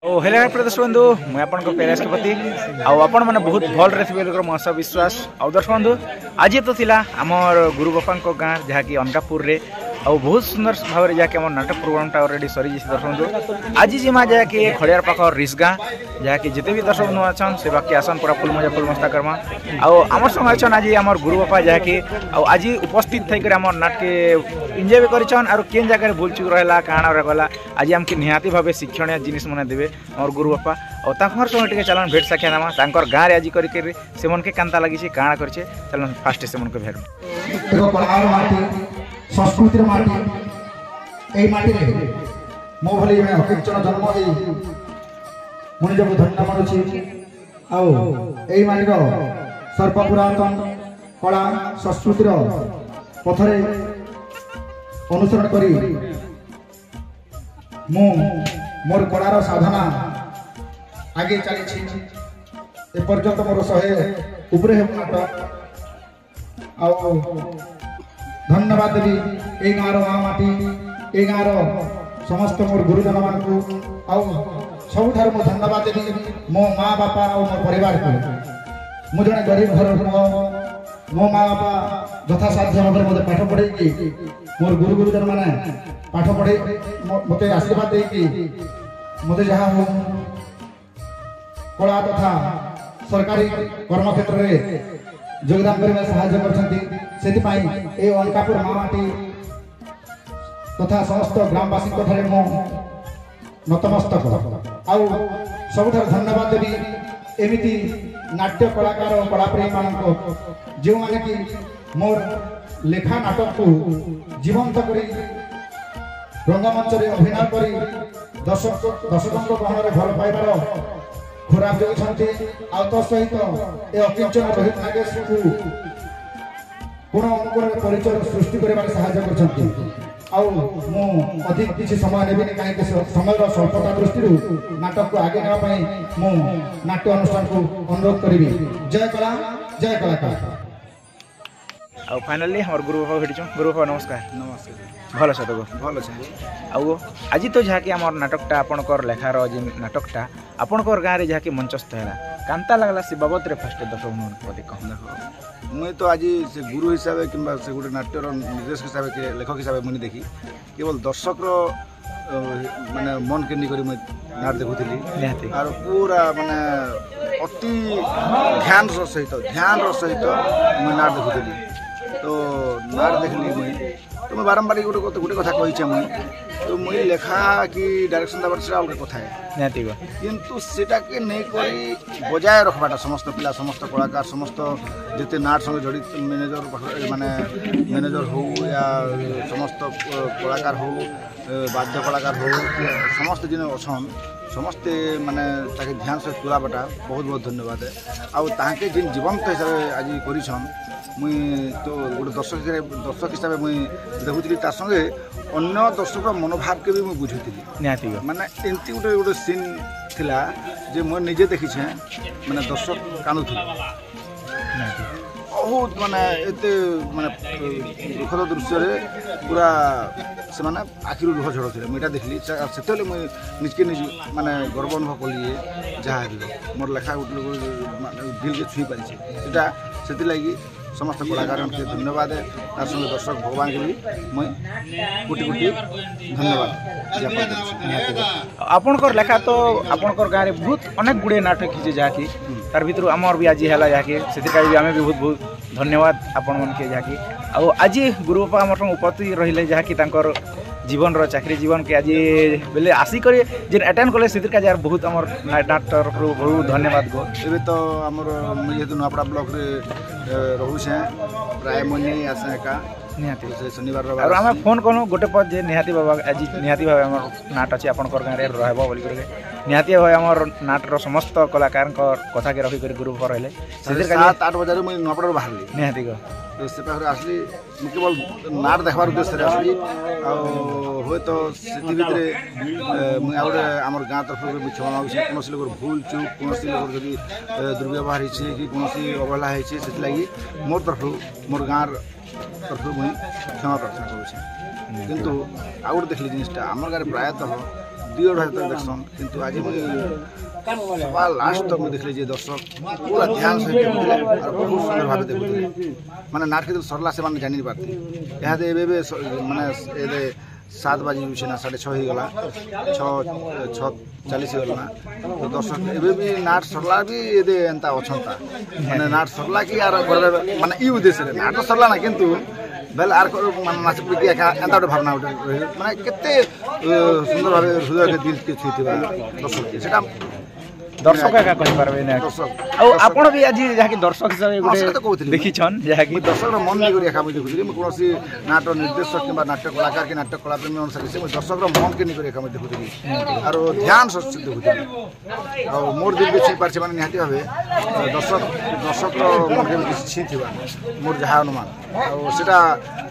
Hello प्रदर्शक बंधु मुझे आपन पैरास के प्रति आपण मैंने बहुत भल रे मस विश्वास आ दर्शक बंधु आज तो थिला आमर गुरु बापा गाँ जहाँकि अनकापुर रे बहुत सुंदर भाव में जहाँकि नाटक प्रोग्रामटा अलरेडी सरी जाइए दर्शक बंधु आज जिमा जहाँकि खड़ियार पाख रिसगाँ जहाँकि जिते भी दर्शक बंधु अच्छन से बाकी आसन पूरा फुल मजा फुल मस्ता करमा आमर संग अच्छन आज आमर गुरु बापा जहाँकि आज उपस्थित थी आम नाटक एंजॉय भी करछन और केन जगह भूल चुक रहा काଣା रहा आज आमके निहाती भाव शिक्षणीय जिनिस मैंने देवे और गुरु बापा और संगे टे चलन भेट साक्षात नामा तांकर गाँव आज कर से मन के कांता लगी काଣା करछे चलन फास्ट से मन को भेट संस्कृतिर माटी एई माटी रे मो भली में हकिचन जन्म हे मुनि जब धन्य मानुछि आउ एई माटी रो सर्व पुरातन कला संस्कृतिर पथरे अनुसरण करी मु मोर कलार साधना आगे चली ए पर्यंत मोर सहे उपरे हे नाटक आउ धन्यवाद देवी ए गाँव माँ माटी ए गाँव समस्त मोर गुरुजन मान को सबुठ मो धन्यवाद देवी मो माँ बापा और मो परिवार को मु जड़े गरीब घर मो माँ बापा यथासाध्य भाव में मत पाठ पढ़े मोर गुरुजन मैंने पाठ पढ़े मत आशीर्वाद दे मत जहाँ हो कला तथा सरकारी कर्मक्षेत्र में योगदान करने साहाय्य कर अनकापुर माँ माटी तथा समस्त ग्रामवासी मो नतमस्तक आउ सबुठ धन्यवाद देवी एमती नाट्य कलाकार और कलाप्रेमी मान जो माने कि मोर लेखा नाटक को जीवंत कर रंगमंच अभिनय कर दर्शकों गहन भल पाइबार खुराक जोगी सहित ए अकिंचन रोहित नागेश को गुण अनुकूल परिचय सृष्टि कर साहाय्य अधिक किसी समय नेबी कहीं समय स्वल्पता दृष्टि नाटक को आगे नापी मु नाट्य अनुष्ठान को अनुरोध करी जय कला जय कलाकार आ फाइनली हमार गुरु बाबा भेटी गुरु बाबा नमस्कार नमस्कार भल से तो भल से आउ आज तो जहाँकि आम नाटकटा आपणकर लेखार जिन नाटकटा आपणकर गाँव में जहाँकि मंचस्थ है कांता लगला से बाबद फास्ट दर्शक कह मुई तो आज से गुरु हिसाब से कि से गोटे नाट्यर निर्देशक हिसाब से लेखक हिसाब से मुझे देखी केवल दर्शक माने मन केन्द्री मुझे नाट देखुली और पूरा माने अति ध्यान सहित मुझे नाट देखुली तो नाट देखली मुझे तो मैं बारंबार गोटे कथा कही मुझे तो मुझे लेखा कि डायरेक्शन देवार से अलग कथा है किंतु सेटा के नहीं करी बजाय रखवाटा समस्त पिला समस्त कलाकार समस्त जिते नाट संगे जड़ित मैनेजर हो या समस्त कलाकार हो वाद्य कलाकार हो समस्त जिन अच्छन समस्ते माने ताके ध्यान से तुलाबाटा बहुत बहुत धन्यवाद है आउ ताके जिन जीवंत हिसाब से आज करिछन मुई तो गोटे दर्शक हिसाब से मुई देखुली ता संगे अन्य दर्शक मनोभाव के भी मुझे बुझुली माने एमती गोटे सीन थिला जे मैं निजे देखी माने दर्शक कांदुथि बहुत माने एते माने दुखद दृश्य रे पूरा से माने आखिर लुह झड़ थे मुझे देखली से मुझे निजके निज माने गर्व अनुभव कली जहाँ मोर लेखा गोटे दिल के छुई पारी से लगी समस्त कलाकार के धन्यवाद है तार संगे दर्शक भगवान के भी मैं कोटि कोटि धन्यवाद आपणकर लेखा तो आपणकर गाँव में बहुत अनेक गुड़े नाटक खींचे जहाँकि तार भर आमर भी आज है जहाँकि से आम भी बहुत बहुत धन्यवाद आपण मन के जहाँकि आज गुरु बापा आम उपस्थित रही जहाँकि जीवन रो चाकरी जीवन के आज बेले आसिक जेन अटेंड कले से यार बहुत आम नाट तरफ बहुत धन्यवाद गो ए तो आमर जेहतु नुआपड़ा ब्लॉक रे रोचे प्राय मन आसे एका निहाती से शनिवार और आम फोन करूँ गोटे पद जे निहाती बाबा आज निहाती भाव आम नाट अच्छे आपंकर गाँव में रहा बोल निहाती भाव आम नाटर समस्त कलाकार कथा के रखिक गुरु बाबा रही 7-8 बजे मुझे नुआपड़ा बाहर निहाती गो तो से पाखरे आसली केवल नाट देखबार उद्देश्य आसली हे तो से भितर मुझे गोटे आम गाँ तरफ क्षमा मांगे कौन लोग भूल चूक कौन लोग जब दुर्व्यवहार हो कि कौन अवहेला हो मोर तरफ मोर गाँव तरफ मुझे क्षमा प्रार्थना करुचे किंतु आउ गोटे देखली जिनिसटा आम गाँव प्रायतः दुई अढ़ाई देखसन किंतु आज मुझे सभा लास्ट तक मुझे देखली दर्शक पूरा ध्यान सहित देखुले और बहुत सुंदर भाव देखुले माने नाटक जो सरला से माने जानि पारती यहाँ एबे माने ए 7 बजे ना 6:30 हो गला 6:40 हो गला तो दर्शक एबे भी नाट सरला भी एदे एंता अछंता माने नाट सरला की यार माने ई उद्देश्य रे नाट सरला ना किंतु बेल आर माने नाच प्रक्रिया का एंता भावना माने केते सुंदर भाव हृदय के दिल के छुईथिबा दर्शक सेटा दर्शक का कहि पारबे ना आ आपण भी आज जहा कि दर्शक हिसाब गुटे देखि छन जहा कि दर्शक मन नहीं करिया काम देखुली म कोनोसी नाटक निर्देशक किबा नाटक कलाकार के नाटक कला प्रेमी अनुसार से दर्शक मन के नहीं करिया काम देखुली और ध्यान से देखुली और मोर दिल के छी पारछे माने निहाती भाबे दर्शक मन के किछ छी थिबा मोर जहा अनुमान और सेटा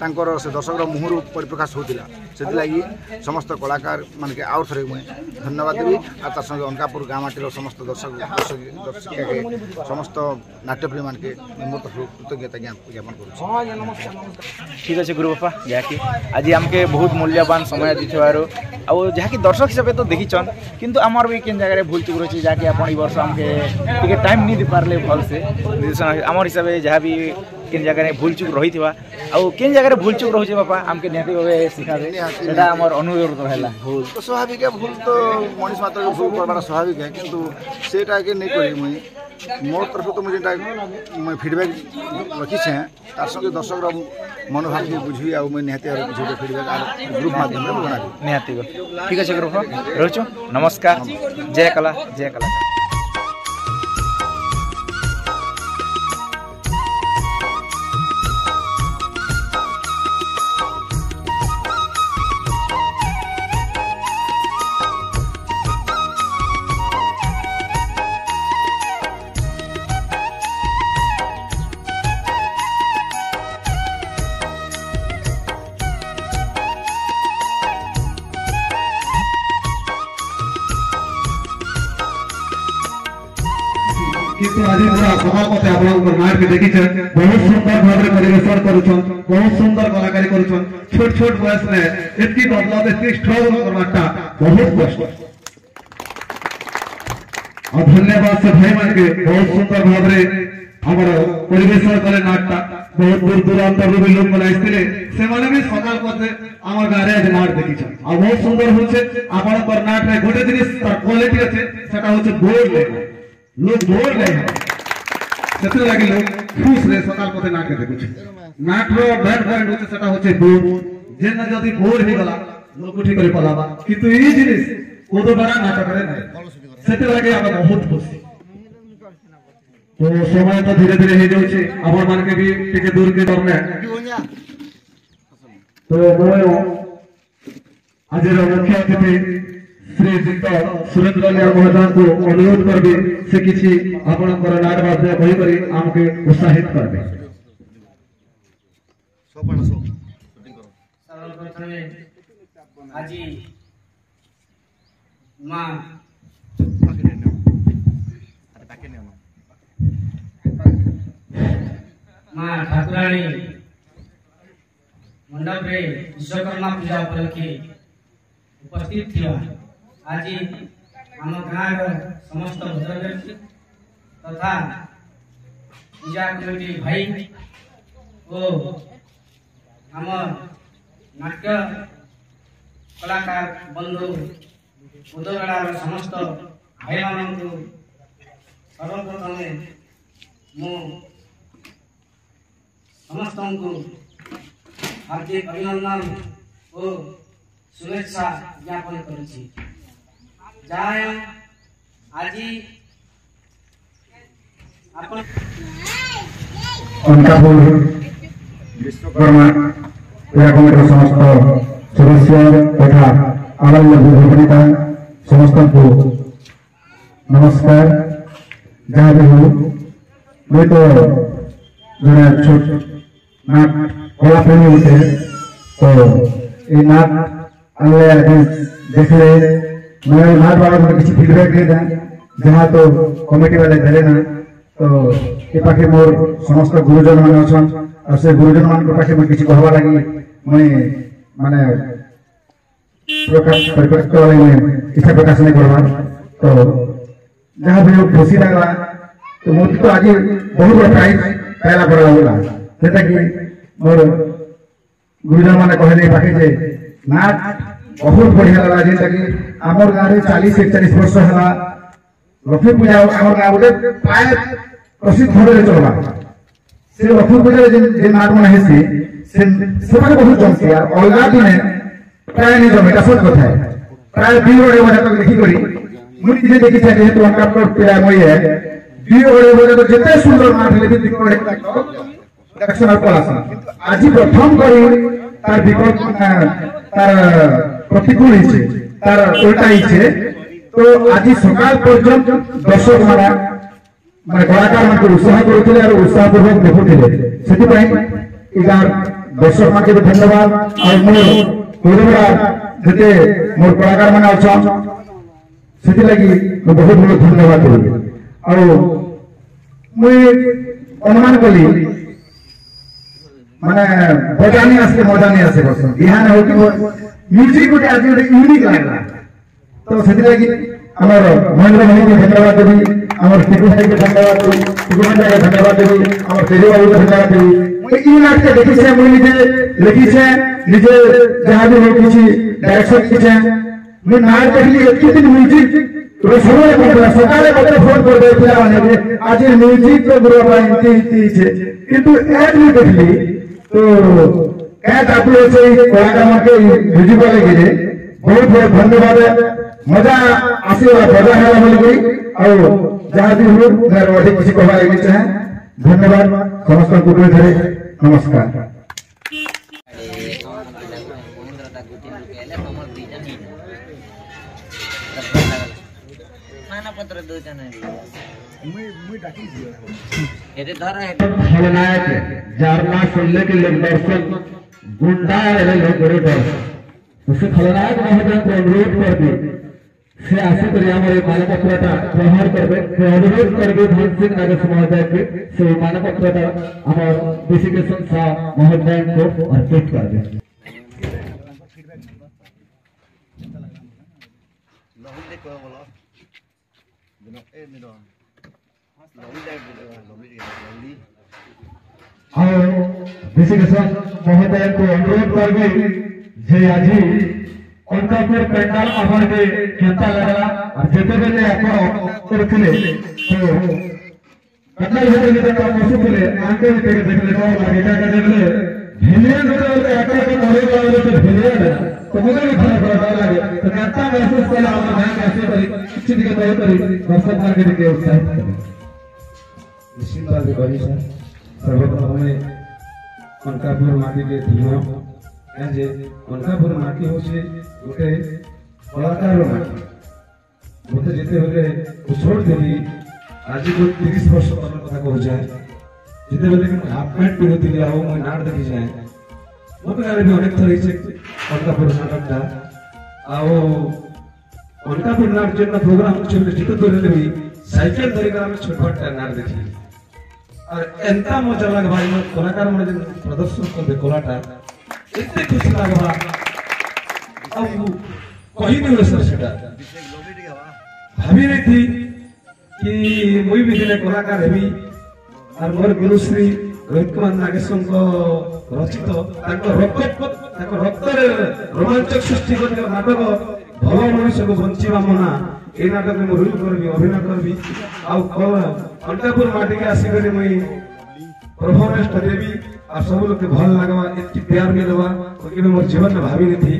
तांकर से दर्शक मुहरु परिप्रकाश होतिला सेति लागि समस्त कलाकार मान के आउर थरे मुई धन्यवाद देबी आ तार संगे अनकापुर गामाटीर समस्त दर्शक के समस्त नाट्यप्रेमी मान के मोर तरफ कृतज्ञता ज्ञापन करू। ठीक अच्छे गुरु बापा जहाँकि आज आमके बहुत मूल्यवान समय देथिबारो आ जहाँकि दर्शक हिसाब से तो देखीछन किंतु आमर भी केन जगह भूल चुक रही जहाँकि आपण ई वर्ष आमके टिके टाइम नहीं दे पारले भल से आमर हिसाब से जहाँ भी केन जगह भूल चुक रही थिबा आ केन जगह भूल चुक रही बापा आमके निहाती भावे सिखा दे सेटा हमर अनुरोध रहला भूल तो स्वाभाविक है भूल तो मनीष मात्र के भूल करबार स्वाभाविक है किंतु सेटा के नहीं करी मुई मोर तरफ तो मुझे मैं फीडबैक रखी छे तार संगे दर्शक मनोभाव के बुझी आ मैं निहाती और बुझे फीडबैक आ ग्रुप माध्यम रे बना दी निहाती ठीक है गुरु रहछु नमस्कार जय कला जय कला। किंतु आज पूरा समापते आपन नाट के देखी बहुत सुंदर भाव में परिवेशन करूछन बहुत सुंदर कलाकारी करूछन छोट छोट बयस में एतकी बदलाव एतकी स्ट्रगल करवाटा बहुत कष्ट और धन्यवाद से भाई मान के बहुत सुंदर भाव में हमर परिवेशन करे नाटटा बहुत दूर दूरांत भी लोग मन आइले से माने भी सकाल करते हमर गारे आज नाट देखी छन आ बहुत सुंदर होचे आपन पर नाट रे गोटे जिनिस क्वालिटी আছে সেটা হচ্ছে बोर्ड ले लोग बोर गए सेते लागि लोग खुश रे सकाल पते नाट के देखु नाट रो बैड पॉइंट होचे सेटा होचे बोर जे न जदी बोर हे गला लोग उठी करे पलाबा किंतु ई जिनिस कोदो बड़ा नाटक रे नै सेते लागि हम बहुत खुशी तो समय तो धीरे धीरे हे जाउछे आपण मान के भी टिके दूर के डरने तो मोयो आज रो मुख्य अतिथि श्री जित सुरेंद्र लिया महोदय को अनुरोध करबे से किछि आपनकर नाट बाध्य कहि करी हमके उत्साहित करबे। सर्वप्रथमे आज मां ठाकुराणी मंडप रे विश्वकर्मा पूजा उपलक्षे उपस्थित थिया आज आम गाँव समस्त भद्रव्यक्ति तथा पूजा कमिटी भाई और आम नाट्य कलाकार बंधु उदगड़ार समस्त भाई मान सर्वप्रथमे मु समस्त को हार्दिक अभिनंदन और शुभेच्छा ज्ञापन करुछि। आज विश्वकर्मा पूजा कमिटी समस्त सदस्य तथा आलम्य विभूषिता समस्त को नमस्कार। जहाँ भी हो मैं तो जने छोट नाट कला प्रेमी होते तो ये नाट अगले देखले मैं नाट वाला को किसी फीडबैक दे दें जहाँ तो कमिटी वाले देले ना तो ये पाखे मोर समस्त गुरुजन मान अछन और से गुरुजन मान को पाखे मैं किसी कहवा लगी मैं माने प्रकाश परिप्रकाश वाले इच्छा प्रकाश नहीं करवा तो जहाँ भी खुशी लगा तो मोदी तो आज बहुत बड़ा प्राइज पहला पड़ा होगा जैसा कि मोर गुरुजन मैंने कहले पाखे जे नाच बहुत बढ़िया लगा जैसा कि आमर गाँव में 40-41 वर्ष है लक्ष्मी पूजा आमर गाँव गोटे प्राय प्रसिद्ध भाव चलवा से लक्ष्मी पूजा जे नाट मन हेसी से बहुत जमसी अलग दिने प्राय नहीं जमे सत कथा है प्राय 2 बजे बजा तक लिखी करी मुझे किसी देखी था जेहेतु उनका पिला मई है 2 बजे बजा तो जितने सुंदर नाट ले भी दिखो डायरेक्शन और पलासन आज प्रथम करी तार विकल्प तार प्रतिकूल हिचे तार उल्टा हिचे तो आज सकाल पर्यंत दर्शक माना माने कलाकार मान को उत्साह करुथिले और उत्साह पूर्वक देखुथिले सेति पई इगार दर्शक मान के धन्यवाद और मोर जते मोर कलाकार मान अछन सेति लगी मैं बहुत बहुत धन्यवाद देबी और मुई अनुमान कली माने बजानी आसे मजा नहीं आसे बस बिहान हो कि म्यूजिक गोटे आज गोटे यूनिक लागला तो सेति लगी हमर महेंद्र भाई के धन्यवाद देबी हमर टिकू भाई के धन्यवाद देबी टिकू भाई के धन्यवाद देबी हमर तेजो बाबू के धन्यवाद देबी ई नाटक देखि छै मुई निजे लिखि छै निजे जहां भी हो किछि डायरेक्शन कि छै मुई नाटक देखली एति दिन म्यूजिक तो सबले बोलला सकाले बते फोन कर दे पिला माने आज म्यूजिक के गुरु भाई इति छै किंतु एड में देखली तो क्या तापले से कलाकार के म्यूजिक वाले के बहुत बहुत धन्यवाद मजा आशीर्वाद बजा है बोली और जहां भी हो मेरे अधिक किसी कहवा नहीं चाहे धन्यवाद समस्त को धरे नमस्कार मानपत्र दो जन मुई डाकी दियो ये धर है खलनायक जारना सुनने के लोग दर्शक गुंडा रहे लोग बड़े डर उसे खलनायक महोदय को अनुरोध कर दी से आशा करी हमारे मानपत्रटा प्रहार करबे से अनुरोध करबे धन सिंह नागेश महोदय के से मानपत्रटा हमार बीसी के संस्था महोदय को अर्पित कर दे लहुल देखो बोलो ए निरो लहुल लहुली और बीसी के संस्था महोदय को अनुरोध करबे जे आजी उनका फिर पेंडाल आभर के केता लगला और जेते बेले आपण करथिले तो पेंडाल होते के तो पशु थिले आंके के देखले तो लागेगा के देखले भिले गोटे आके के मोरे वाले तो भिले तो मुझे भी खराब लगे तो नेता महसूस कला और मैं कैसे करी कुछ दिखे तो करी दर्शक मार्केट के उत्साहित करी निश्चित बात करी सर सर्वप्रथम हमें कनकापुर माटी के धीमा जे कनकापुर माटी होचे गोटे कलाकार माटी मते जेते बेले छोड़ देली आज को 30 वर्ष तक कथा कहू जाए जेते बेले कि हाफ पैंट पिनोती आ मैं नाट देखि जाए मते गारे भी अनेक थरी छे कनकापुर नाटकटा आओ कनकापुर नाट जेना प्रोग्राम छे जित तोरे भी साइकिल धरि कर हम छोटटा नाट देखि और एंता मजा लग भाई मैं कलाकार मन प्रदर्शन कर कोलाटा इतने खुशी लगवा अब कही नहीं सर सेटा भाभी नहीं थी कि मुई भी दिले कलाकार हेबी और मोर गुरुश्री रोहित कुमार नागेशन को रचित रक्त रोमांचक सृष्टि कर नाटक भल मनुष्य को बंचीवा मना ए नाटक में रोल करबी अभिनय करबी आ कनकापुर माटी के आसिक मुई परफॉर्मेंस देवी और सब लोग के भल लगवा इतनी प्यार मिलवा क्योंकि मैं मोर जीवन में भाभी नहीं थी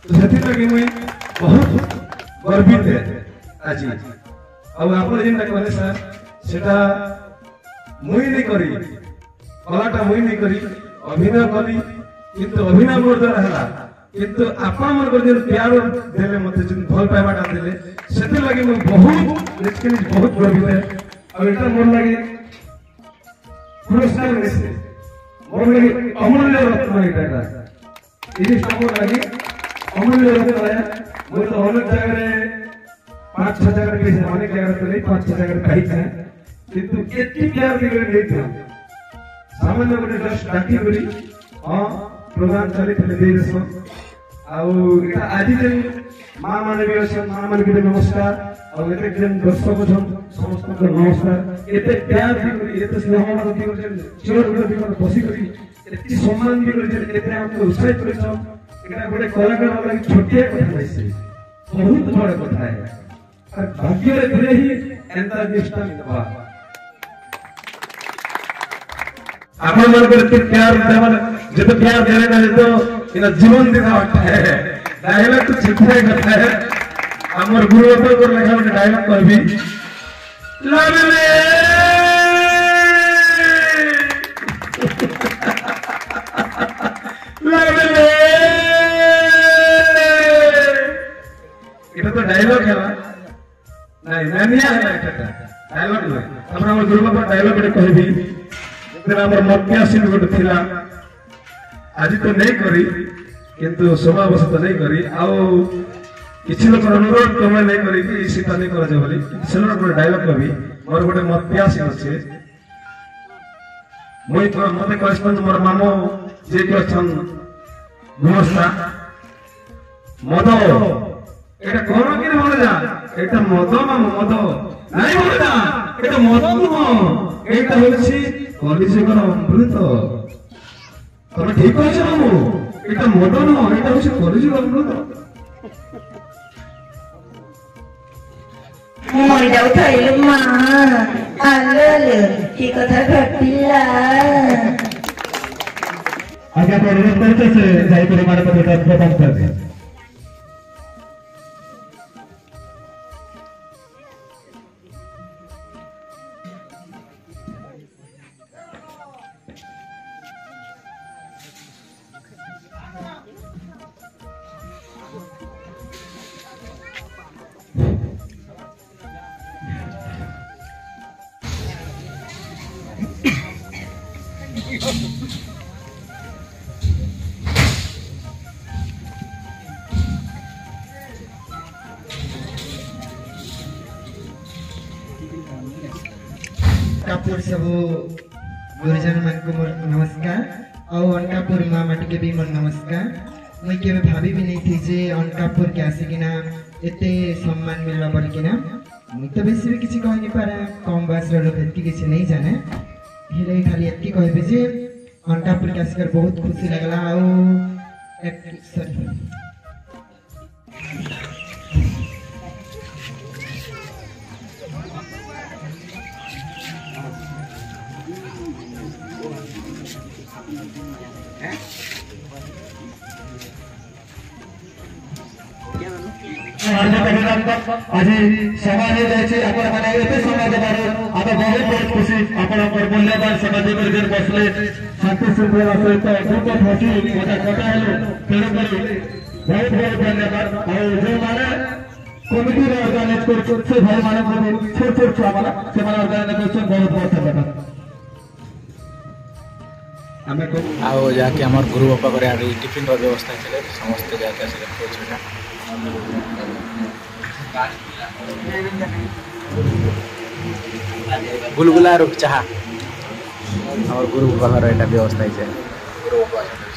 तो सेति लगी मुई बहुत गर्वित है आज अब आप जेनटा कहले सर सेटा मुई नहीं करी कलाटा मुई नहीं करी अभिनय करी किंतु अभिनय मोर द्वारा हला किंतु आपण मोर को जे प्यार देले मते जे भल पाइबाटा देले सेति लगी मुई बहुत निश्चित बहुत गर्वित है और एटा मोर लगी पुरस्कार मिले मोर लगी अमूल्य रत्न एटा इस मोर लगी अमूल्य रत्न है वो तो अनेक जगह 5-6 जगह पे अनेक जगह पे नहीं 5-6 जगह कहीं है किंतु इतनी प्यार की नहीं था सामान्य गोटे जस्ट डाकी करी हां प्रोग्राम चली थे देश आज माँ मैंने भी अच्छे माँ मान के नमस्कार और एते जन दर्शक छन समस्त को नमस्कार एते प्यार भी करी एते स्नेह मन भी करी चिर भी करी बसी करी एते सम्मान भी करी एते हमको उत्साहित करी छ एटा गोटे कलाकार लागि छोटिया कथा नै से बहुत बड़ कथा है और भाग्य रे धरे ही एंता निष्ठा मिलबा आपण मन करते प्यार देवल जब प्यार देने ना तो इन जीवन देना है डायलॉग तो छिपा करता है हमर गुरु बाबा को लेखा में डायलॉग कहबी लवले लवले এটা তো ডায়লগ है নাই মানিয়া है এটা ডায়লগ নয় আমরা हमर गुरु बाबा डायलॉग रे कहबी जेना हमर मक्या सिन गोट थिला आज तो नहीं करी किंतु समावेश तो नहीं करी आओ किसी लोग अनुरोध तुम नहीं करी कि सीता नहीं करा बोली सेलर गोटे डायलॉग कभी मोर गोटे मत आसी अच्छे मुई तो मते कहसन मोर मामो जे के अछन गुमस्ता मदो एटा कोन कि बोल जा एटा मदो मामो मदो नहीं बोल जा एटा मदो नुह एटा होछि कलिजुगर अमृत तमे ठीक कहछ मामो एटा मदो नुह एटा होछि कलिजुगर अमृत मर जाऊ माँ आलो की कथा घटिला आगे आप अनुरोध करते से जाई पर हमारे पर बेटा प्रदान कर दे कापुर सब गुरुजन मन को मोर नमस्कार और अनकापुर माँ माटी के भी मोर नमस्कार मुई के भाभी भी नहीं थी जे अनकापुर के आसिकिना एते सम्मान मिलवा बोल किना मुई तो बेसी भी किसी कह नहीं पारा कम बयस लोग एतकी किसी नहीं जाने हेले खाली एतकी कहबे जे अनकापुर के आसिकर बहुत खुशी लगला और एक सॉरी आज समाज जाए आपण माने एते समाज बारे आबे बहुत बहुत खुशी आपण पर मूल्यवान समाज कर बसले शांति श्रृंखला सहित बहुत हसी मजा कथा हेलो तेरे पर बहुत बहुत धन्यवाद और जो माने कमिटी रे ऑर्गेनाइज कर से भाई माने छोट छोट छुआ वाला से माने ऑर्गेनाइज कर बहुत बहुत धन्यवाद हमें को आओ जाके हमर गुरु बाबा करे आगे टिफिन रो व्यवस्था चले समस्त जाके से छोटा गुलगुला और चाह और गुरु बाबा रो एटा व्यवस्था है गुरु बाबा